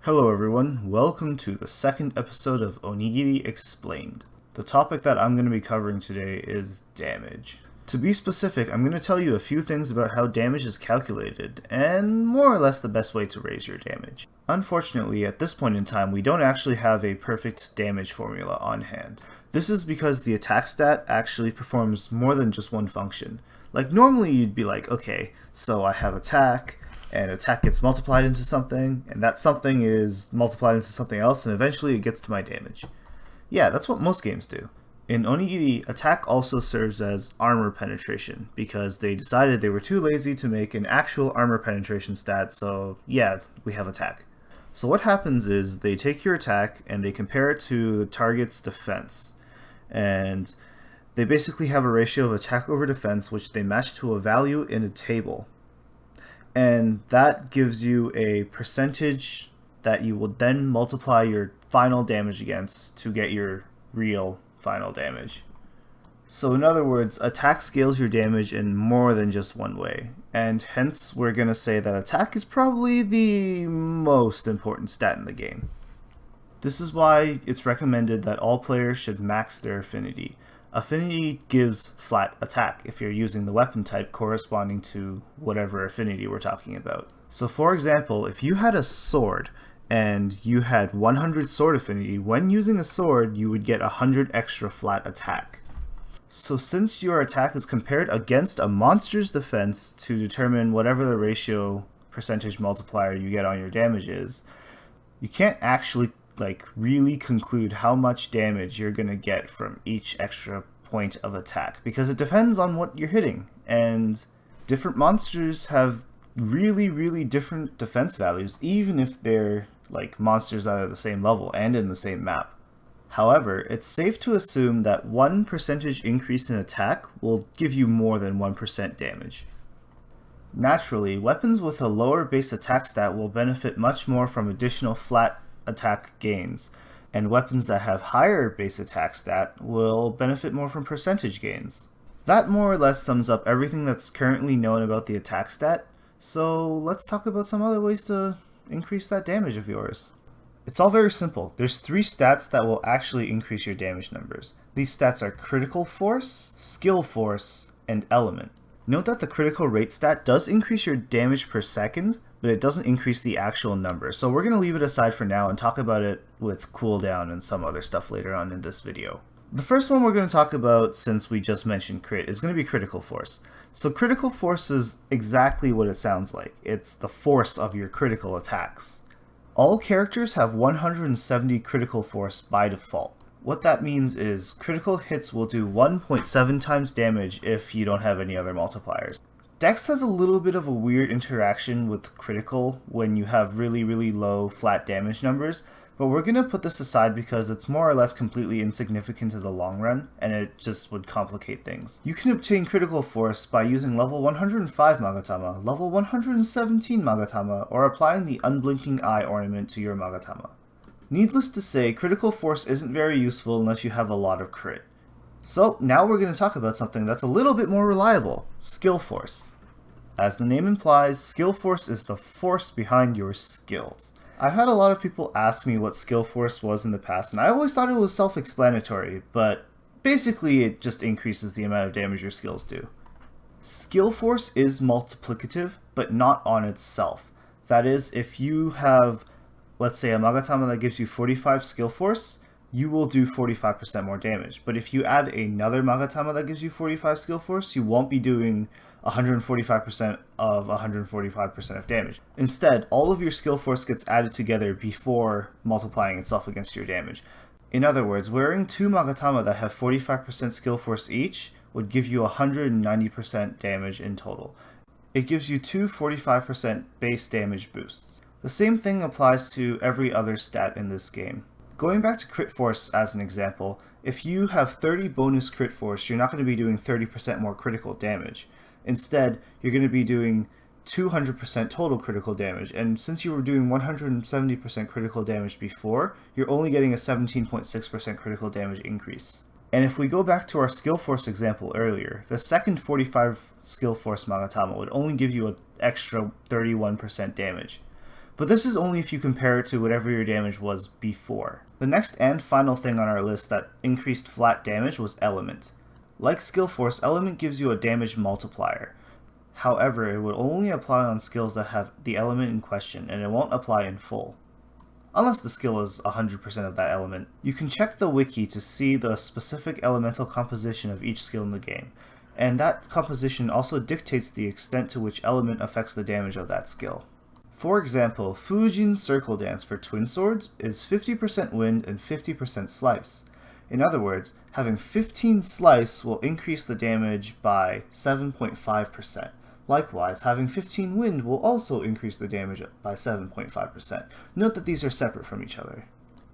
Hello everyone, welcome to the second episode of Onigiri Explained. The topic that I'm going to be covering today is damage. To be specific, I'm going to tell you a few things about how damage is calculated, and more or less the best way to raise your damage. Unfortunately, at this point in time, we don't actually have a perfect damage formula on hand. This is because the attack stat actually performs more than just one function. Like normally you'd be like, okay, so I have attack, and attack gets multiplied into something, and that something is multiplied into something else, and eventually it gets to my damage. Yeah, that's what most games do. In Onigiri, attack also serves as armor penetration, because they decided they were too lazy to make an actual armor penetration stat, so yeah, we have attack. So what happens is they take your attack and they compare it to the target's defense, and they basically have a ratio of attack over defense which they match to a value in a table. And that gives you a percentage that you will then multiply your final damage against to get your real final damage. So in other words, attack scales your damage in more than just one way, and hence we're going to say that attack is probably the most important stat in the game. This is why it's recommended that all players should max their affinity. Affinity gives flat attack if you're using the weapon type corresponding to whatever affinity we're talking about. So for example, if you had a sword and you had 100 sword affinity, when using a sword you would get 100 extra flat attack. So since your attack is compared against a monster's defense to determine whatever the ratio percentage multiplier you get on your damage is, you can't actually really conclude how much damage you're going to get from each extra point of attack, because it depends on what you're hitting, and different monsters have really different defense values, even if they're like monsters that are the same level and in the same map. However, it's safe to assume that 1% increase in attack will give you more than 1% damage. Naturally, weapons with a lower base attack stat will benefit much more from additional flat attack gains, and weapons that have higher base attack stat will benefit more from percentage gains. That more or less sums up everything that's currently known about the attack stat, so let's talk about some other ways to increase that damage of yours. It's all very simple. There's 3 stats that will actually increase your damage numbers. These stats are critical force, skill force, and element. Note that the critical rate stat does increase your damage per second, but it doesn't increase the actual number. So we're going to leave it aside for now and talk about it with cooldown and some other stuff later on in this video. The first one we're going to talk about, since we just mentioned crit, is going to be critical force. So critical force is exactly what it sounds like. It's the force of your critical attacks. All characters have 170 critical force by default. What that means is critical hits will do 1.7 times damage if you don't have any other multipliers. Dex has a little bit of a weird interaction with critical when you have really low flat damage numbers, but we're going to put this aside because it's more or less completely insignificant in the long run, and it just would complicate things. You can obtain critical force by using level 105 Magatama, level 117 Magatama, or applying the unblinking eye ornament to your Magatama. Needless to say, critical force isn't very useful unless you have a lot of crit. So now we're going to talk about something that's a little bit more reliable, skill force. As the name implies, skill force is the force behind your skills. I've had a lot of people ask me what skill force was in the past, and I always thought it was self-explanatory, but basically it just increases the amount of damage your skills do. Skill force is multiplicative, but not on itself. That is, if you have, let's say, a Magatama that gives you 45 skill force, you will do 45% more damage. But if you add another Magatama that gives you 45 skill force, you won't be doing 145% of 145% of damage. Instead, all of your skill force gets added together before multiplying itself against your damage. In other words, wearing 2 Magatama that have 45% skill force each would give you 190% damage in total. It gives you 2 45% base damage boosts. The same thing applies to every other stat in this game. Going back to crit force as an example, if you have 30 bonus crit force, you're not going to be doing 30% more critical damage. Instead, you're going to be doing 200% total critical damage, and since you were doing 170% critical damage before, you're only getting a 17.6% critical damage increase. And if we go back to our skill force example earlier, the second 45 skill force Magatama would only give you an extra 31% damage. But this is only if you compare it to whatever your damage was before. The next and final thing on our list that increased flat damage was Element. Like Skill Force, Element gives you a damage multiplier. However, it will only apply on skills that have the element in question, and it won't apply in full. Unless the skill is 100% of that element. You can check the wiki to see the specific elemental composition of each skill in the game, and that composition also dictates the extent to which element affects the damage of that skill. For example, Fujin's Circle Dance for Twin Swords is 50% wind and 50% slice. In other words, having 15 slice will increase the damage by 7.5%. Likewise, having 15 wind will also increase the damage by 7.5%. Note that these are separate from each other.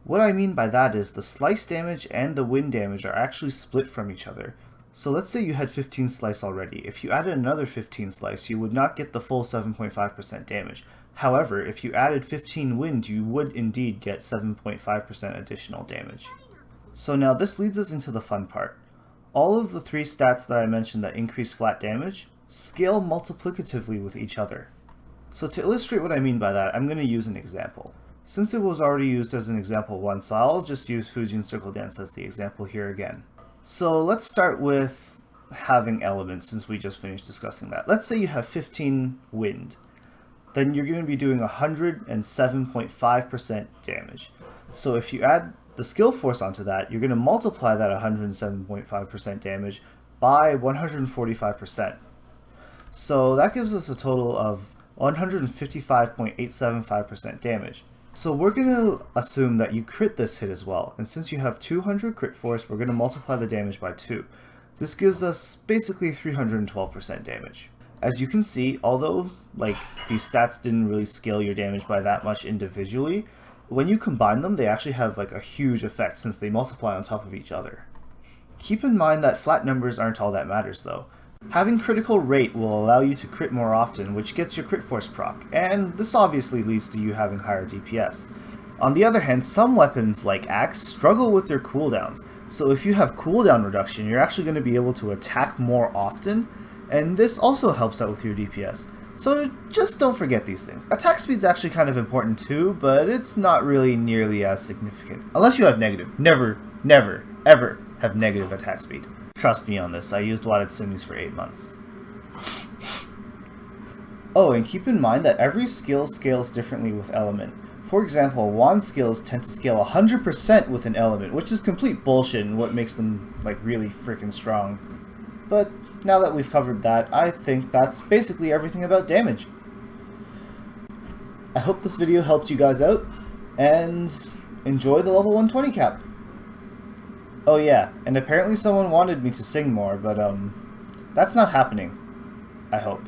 What I mean by that is the slice damage and the wind damage are actually split from each other. So let's say you had 15 slice already. If you added another 15 slice, you would not get the full 7.5% damage. However, if you added 15 wind, you would indeed get 7.5% additional damage. So now this leads us into the fun part. All of the three stats that I mentioned that increase flat damage scale multiplicatively with each other. So to illustrate what I mean by that, I'm going to use an example. Since it was already used as an example once, I'll just use Fujin's Circle Dance as the example here again. So let's start with having elements, since we just finished discussing that. Let's say you have 15 wind. Then you're going to be doing 107.5% damage. So if you add the skill force onto that, you're going to multiply that 107.5% damage by 145%. So that gives us a total of 155.875% damage. So we're going to assume that you crit this hit as well, and since you have 200 crit force, we're going to multiply the damage by 2. This gives us basically 312% damage. As you can see, although these stats didn't really scale your damage by that much individually, when you combine them, they actually have a huge effect since they multiply on top of each other. Keep in mind that flat numbers aren't all that matters though. Having critical rate will allow you to crit more often, which gets your crit force proc, and this obviously leads to you having higher DPS. On the other hand, some weapons like Axe struggle with their cooldowns, so if you have cooldown reduction, you're actually going to be able to attack more often, and this also helps out with your DPS. So just don't forget these things. Attack speed's actually kind of important too, but it's not really nearly as significant. Unless you have negative. Never, ever have negative attack speed. Trust me on this, I used Wadded Simis for 8 months. Oh, and keep in mind that every skill scales differently with element. For example, wand skills tend to scale 100% with an element, which is complete bullshit and what makes them really freaking strong. But now that we've covered that, I think that's basically everything about damage. I hope this video helped you guys out, and enjoy the level 120 cap. Oh yeah, and apparently someone wanted me to sing more, but that's not happening, I hope.